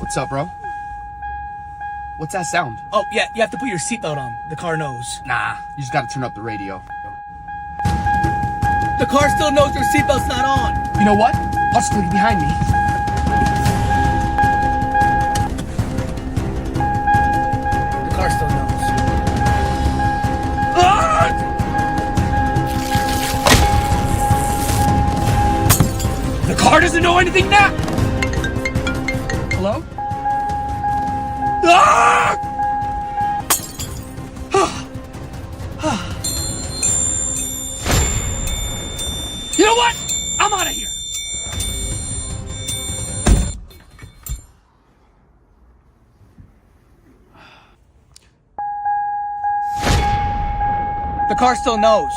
What's up, bro? What's that sound? Oh, yeah, you have to put your seatbelt on. The car knows. Nah, you just gotta turn up the radio. The car still knows your seatbelt's not on. You know what? Watch the lady behind me. The car still knows. The car doesn't know anything now! Hello? You know what? I'm out of here! The car still knows.